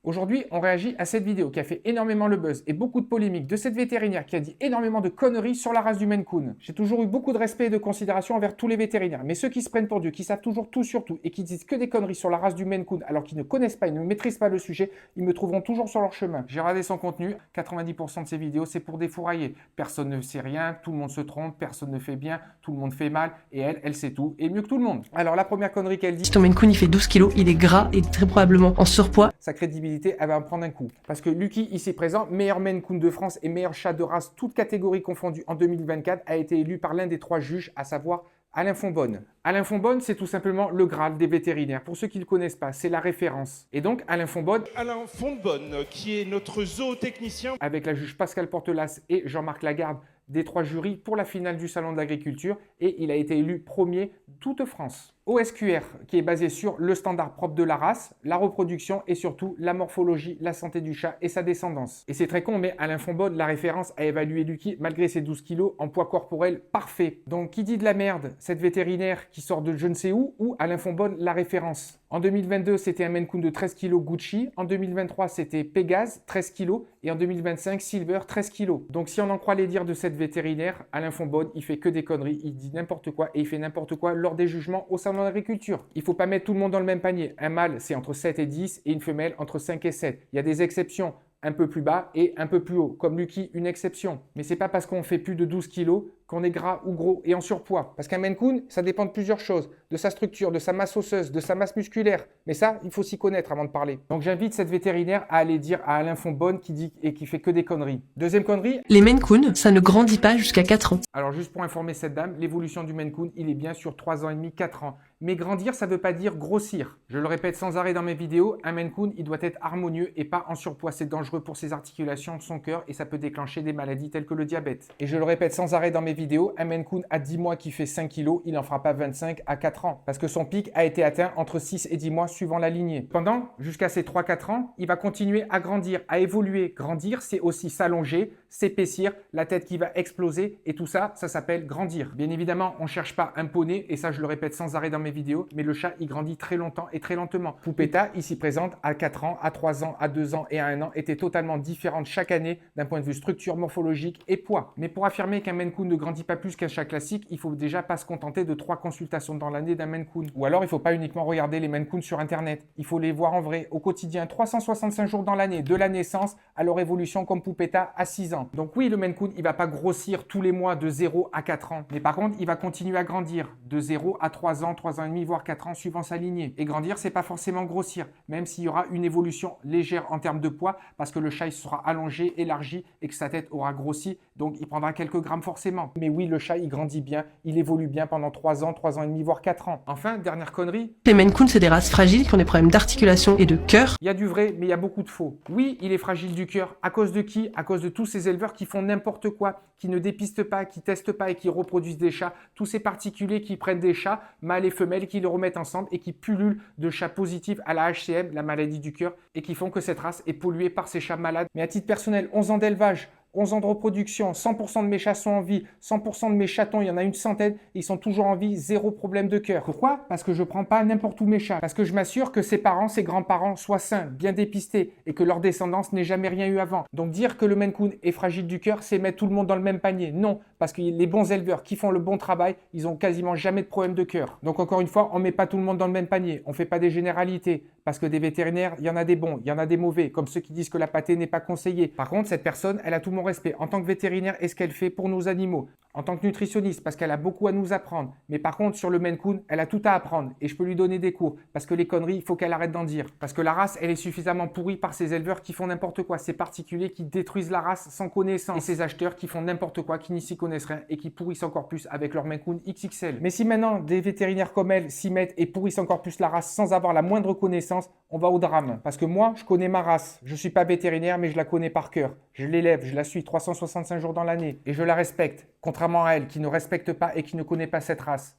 Aujourd'hui, on réagit à cette vidéo qui a fait énormément le buzz et beaucoup de polémiques de cette vétérinaire qui a dit énormément de conneries sur la race du Maine Coon. J'ai toujours eu beaucoup de respect et de considération envers tous les vétérinaires, mais ceux qui se prennent pour Dieu, qui savent toujours tout sur tout et qui disent que des conneries sur la race du Maine Coon alors qu'ils ne connaissent pas et ne maîtrisent pas le sujet, ils me trouveront toujours sur leur chemin. J'ai regardé son contenu, 90% de ses vidéos c'est pour défourailler. Personne ne sait rien, tout le monde se trompe, personne ne fait bien, tout le monde fait mal et elle sait tout et mieux que tout le monde. Alors la première connerie qu'elle dit, Si ton Maine Coon il fait 12 kilos, il est gras et très probablement en surpoids. sa crédibilité, elle va en prendre un coup. Parce que Lucky, ici présent, meilleur Maine Coon de France et meilleur chat de race, toutes catégories confondues en 2024, a été élu par l'un des 3 juges, à savoir Alain Fonbonne. Alain Fonbonne, c'est tout simplement le Graal des vétérinaires. Pour ceux qui ne le connaissent pas, c'est la référence. Et donc, Alain Fonbonne, qui est notre zootechnicien, avec la juge Pascal Portelas et Jean-Marc Lagarde, des 3 jurys pour la finale du Salon de l'Agriculture, et il a été élu premier toute France. OSQR, qui est basé sur le standard propre de la race, la reproduction et surtout la morphologie, la santé du chat et sa descendance. Et c'est très con, mais Alain Fonbonne, la référence, a évalué Lucky, malgré ses 12 kilos, en poids corporel parfait. Donc qui dit de la merde, cette vétérinaire qui sort de je ne sais où, ou Alain Fonbonne, la référence? En 2022, c'était un Maine Coon de 13 kg Gucci. En 2023, c'était Pégase, 13 kg. Et en 2025, Silver, 13 kg. Donc si on en croit les dires de cette vétérinaire, Alain Fonbonne, il fait que des conneries, il dit n'importe quoi et il fait n'importe quoi lors des jugements au Salon de l'Agriculture. Il ne faut pas mettre tout le monde dans le même panier. Un mâle, c'est entre 7 et 10 et une femelle entre 5 et 7. Il y a des exceptions. Un peu plus bas et un peu plus haut, comme Lucky, une exception. Mais c'est pas parce qu'on fait plus de 12 kilos qu'on est gras ou gros et en surpoids. Parce qu'un Maine Coon, ça dépend de plusieurs choses, de sa structure, de sa masse osseuse, de sa masse musculaire. Mais ça, il faut s'y connaître avant de parler. Donc j'invite cette vétérinaire à aller dire à Alain Fonbonne qui dit et qui fait que des conneries. Deuxième connerie. Les Maine Coon, ça ne grandit pas jusqu'à 4 ans. Alors juste pour informer cette dame, l'évolution du Maine Coon, il est bien sur 3 ans et demi, 4 ans. Mais grandir, ça ne veut pas dire grossir. Je le répète sans arrêt dans mes vidéos, un Maine Coon, il doit être harmonieux et pas en surpoids. C'est dangereux pour ses articulations, son cœur et ça peut déclencher des maladies telles que le diabète. Et je le répète sans arrêt dans mes vidéos, un Maine Coon à 10 mois qui fait 5 kg, il n'en fera pas 25 à 4 ans. Parce que son pic a été atteint entre 6 et 10 mois suivant la lignée. Pendant, jusqu'à ses 3-4 ans, il va continuer à grandir, à évoluer. Grandir, c'est aussi s'allonger, s'épaissir, la tête qui va exploser et tout ça, ça s'appelle grandir. Bien évidemment, on ne cherche pas un poney et ça je le répète sans arrêt dans mes vidéos, mais le chat il grandit très longtemps et très lentement. Poupetta, ici présente, à 4 ans, à 3 ans, à 2 ans et à 1 an, était totalement différente chaque année d'un point de vue structure morphologique et poids. Mais pour affirmer qu'un Maine Coon ne grandit pas plus qu'un chat classique, il faut déjà pas se contenter de 3 consultations dans l'année d'un Maine Coon. Ou alors il ne faut pas uniquement regarder les Maine Coon sur internet, il faut les voir en vrai, au quotidien, 365 jours dans l'année, de la naissance à leur évolution comme Poupetta à 6 ans. Donc oui, le Maine Coon, il va pas grossir tous les mois de 0 à 4 ans, mais par contre, il va continuer à grandir de 0 à 3 ans, 3 ans et demi, voire 4 ans suivant sa lignée. Et grandir, c'est pas forcément grossir, même s'il y aura une évolution légère en termes de poids, parce que le chat il sera allongé, élargi et que sa tête aura grossi, donc il prendra quelques grammes forcément. Mais oui, le chat, il grandit bien, il évolue bien pendant 3 ans et demi, voire 4 ans. Enfin, dernière connerie. Les Maine Coon, c'est des races fragiles qui ont des problèmes d'articulation et de cœur. Il y a du vrai, mais il y a beaucoup de faux. Oui, il est fragile du cœur. À cause de qui? À cause de tous ces éleveurs qui font n'importe quoi, qui ne dépistent pas, qui testent pas et qui reproduisent des chats. Tous ces particuliers qui prennent des chats, mâles et femelles, qui les remettent ensemble et qui pullulent de chats positifs à la HCM, la maladie du cœur, et qui font que cette race est polluée par ces chats malades. Mais à titre personnel, 11 ans d'élevage, 11 ans de reproduction, 100% de mes chats sont en vie, 100% de mes chatons, il y en a une centaine, ils sont toujours en vie, 0 problème de cœur. Pourquoi? Parce que je prends pas n'importe où mes chats. Parce que je m'assure que ses parents, ses grands-parents soient sains, bien dépistés et que leur descendance n'ait jamais rien eu avant. Donc dire que le Maine Coon est fragile du cœur, c'est mettre tout le monde dans le même panier. Non, parce que les bons éleveurs qui font le bon travail, ils ont quasiment jamais de problème de cœur. Donc encore une fois, on met pas tout le monde dans le même panier. On fait pas des généralités. Parce que des vétérinaires, il y en a des bons, il y en a des mauvais, comme ceux qui disent que la pâtée n'est pas conseillée. Par contre, cette personne, elle a tout mon respect. En tant que vétérinaire, est-ce qu'elle fait pour nos animaux? En tant que nutritionniste, parce qu'elle a beaucoup à nous apprendre. Mais par contre, sur le Maine Coon, elle a tout à apprendre. Et je peux lui donner des cours. Parce que les conneries, il faut qu'elle arrête d'en dire. Parce que la race, elle est suffisamment pourrie par ces éleveurs qui font n'importe quoi. Ces particuliers qui détruisent la race sans connaissance. Et ces acheteurs qui font n'importe quoi, qui n'y s'y connaissent rien et qui pourrissent encore plus avec leur Maine Coon XXL. Mais si maintenant, des vétérinaires comme elle s'y mettent et pourrissent encore plus la race sans avoir la moindre connaissance, on va au drame. Parce que moi, je connais ma race. Je ne suis pas vétérinaire, mais je la connais par cœur. Je l'élève, je la suis 365 jours dans l'année. Et je la respecte. Contrairement à elle, qui ne respecte pas et qui ne connaît pas cette race.